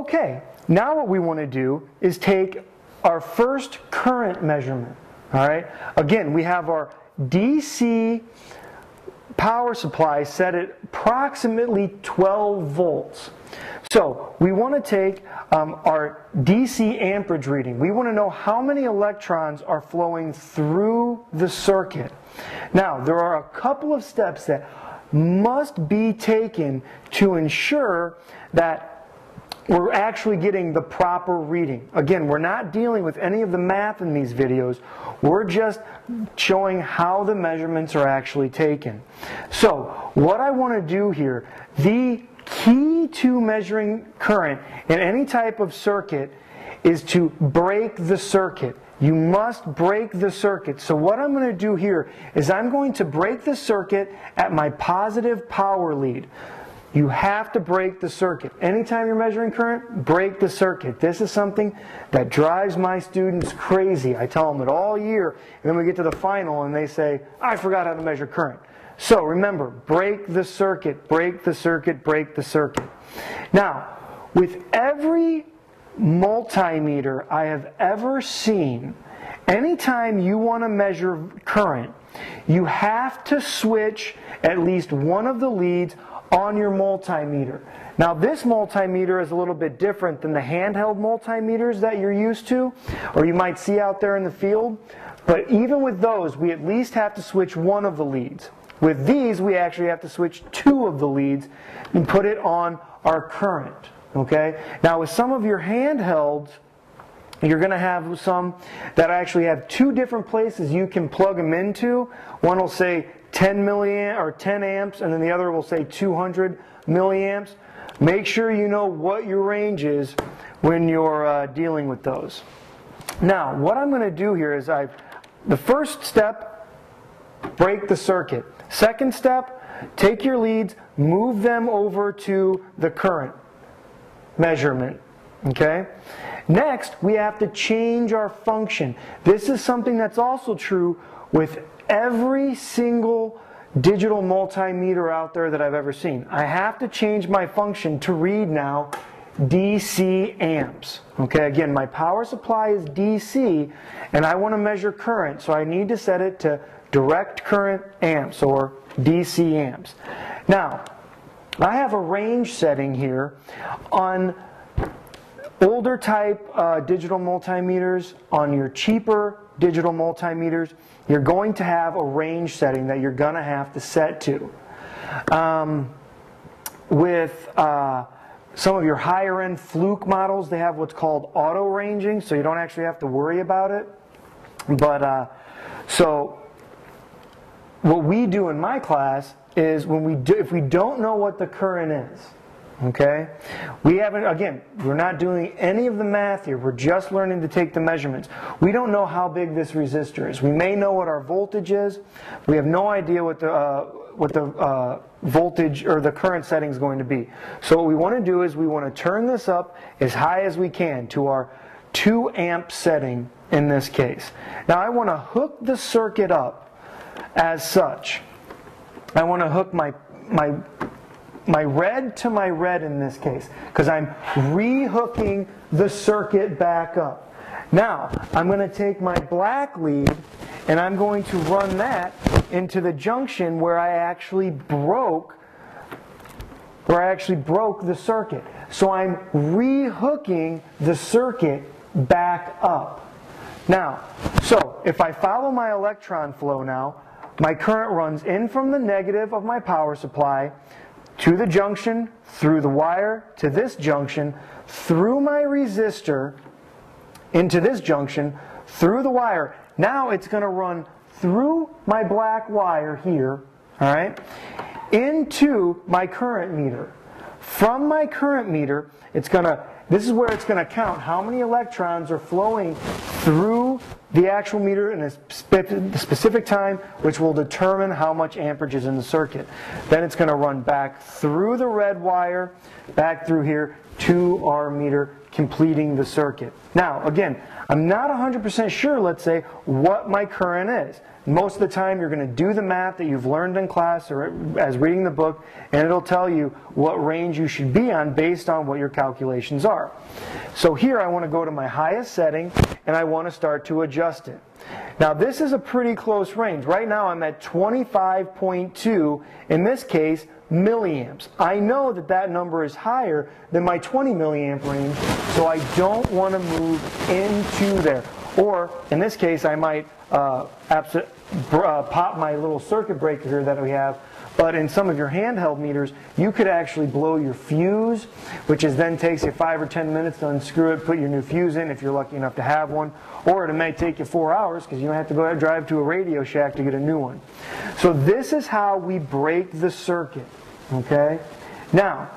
Okay, now what we want to do is take our first current measurement. All right, again, we have our DC power supply set at approximately 12 volts. So we want to take our DC amperage reading. We want to know how many electrons are flowing through the circuit. Now, there are a couple of steps that must be taken to ensure that we're actually getting the proper reading. Again, we're not dealing with any of the math in these videos. We're just showing how the measurements are actually taken. So, what I want to do here, the key to measuring current in any type of circuit is to break the circuit. You must break the circuit. So what I'm going to do here is I'm going to break the circuit at my positive power lead. You have to break the circuit. Anytime you're measuring current, break the circuit. This is something that drives my students crazy. I tell them it all year, and then we get to the final and they say, I forgot how to measure current. So remember, break the circuit, break the circuit, break the circuit. Now, with every multimeter I have ever seen, anytime you want to measure current, you have to switch at least one of the leads on your multimeter. Now, this multimeter is a little bit different than the handheld multimeters that you're used to, or you might see out there in the field. But even with those, we at least have to switch one of the leads. With these, we actually have to switch two of the leads and put it on our current. Okay? Now, with some of your handhelds, you're going to have some that actually have two different places you can plug them into. One will say 10 milliamp or 10 amps, and then the other will say 200 milliamps. Make sure you know what your range is when you're dealing with those. Now, what I'm going to do here is the first step, break the circuit. Second step, take your leads, move them over to the current measurement. Okay? Next, we have to change our function. This is something that's also true with every single digital multimeter out there that I've ever seen. I have to change my function to read now DC amps. Okay, again, my power supply is DC and I want to measure current, so I need to set it to direct current amps or DC amps. Now, I have a range setting here on older type digital multimeters. On your cheaper digital multimeters, you're going to have a range setting that you're going to have to set to. With some of your higher end Fluke models, they have what's called auto ranging, so you don't actually have to worry about it. But so what we do in my class is if we don't know what the current is, okay, we're not doing any of the math here. We're just learning to take the measurements. We don't know how big this resistor is. We may know what our voltage is. We have no idea what the voltage or the current setting is going to be. So what we want to do is we want to turn this up as high as we can to our 2 amp setting in this case. Now I want to hook the circuit up as such. I want to hook my red to my red in this case, because I'm re-hooking the circuit back up. Now, I'm going to take my black lead and I'm going to run that into the junction where I actually broke the circuit. So I'm re-hooking the circuit back up. Now, so if I follow my electron flow now, my current runs in from the negative of my power supply to the junction, through the wire, to this junction, through my resistor, into this junction, through the wire. Now it's going to run through my black wire here, all right, into my current meter. From my current meter, this is where it's going to count how many electrons are flowing through the actual meter in a specific time, which will determine how much amperage is in the circuit. Then it's going to run back through the red wire, back through here, to our meter, completing the circuit. Now, again, I'm not 100% sure, let's say, what my current is. Most of the time you're going to do the math that you've learned in class or as reading the book, and it'll tell you what range you should be on based on what your calculations are. So here I want to go to my highest setting and I want to start to adjust it. Now this is a pretty close range. Right now I'm at 25.2, in this case, milliamps. I know that that number is higher than my 20 milliamp range, so I don't want to move into there. Or, in this case, I might pop my little circuit breaker here that we have, but in some of your handheld meters, you could actually blow your fuse, which is then takes you 5 or 10 minutes to unscrew it, put your new fuse in if you're lucky enough to have one, or it may take you 4 hours because you don't have to go drive to a Radio Shack to get a new one. So this is how we break the circuit, okay? Now,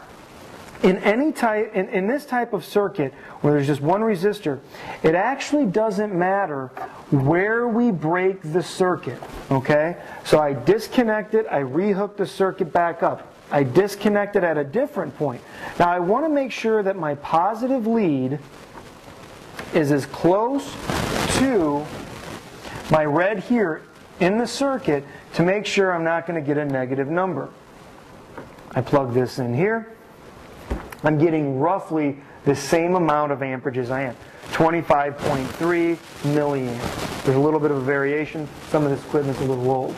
in this type of circuit where there's just one resistor, it actually doesn't matter where we break the circuit, okay? So I disconnect it, I rehook the circuit back up. I disconnect it at a different point. Now I want to make sure that my positive lead is as close to my red here in the circuit to make sure I'm not going to get a negative number. I plug this in here. I'm getting roughly the same amount of amperage as I am, 25.3 milliamps. There's a little bit of a variation. Some of this equipment's a little old.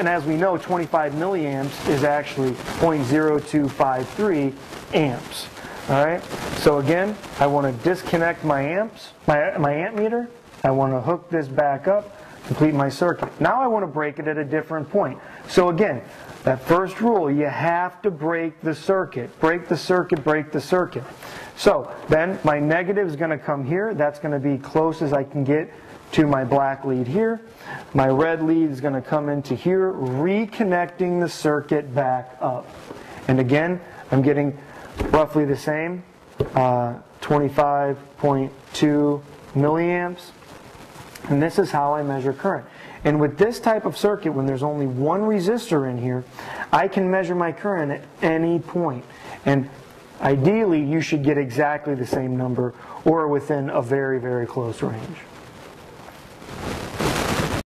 As we know, 25 milliamps is actually 0.0253 amps. All right. So again, I want to disconnect my amps, my amp meter. I want to hook this back up, complete my circuit. Now I want to break it at a different point. So again, that first rule, you have to break the circuit. Break the circuit, break the circuit. So then my negative is going to come here. That's going to be close as I can get to my black lead here. My red lead is going to come into here, reconnecting the circuit back up. And again, I'm getting roughly the same, 25.2 milliamps. And this is how I measure current. And with this type of circuit, when there's only one resistor in here, I can measure my current at any point. And ideally, you should get exactly the same number or within a very, very close range.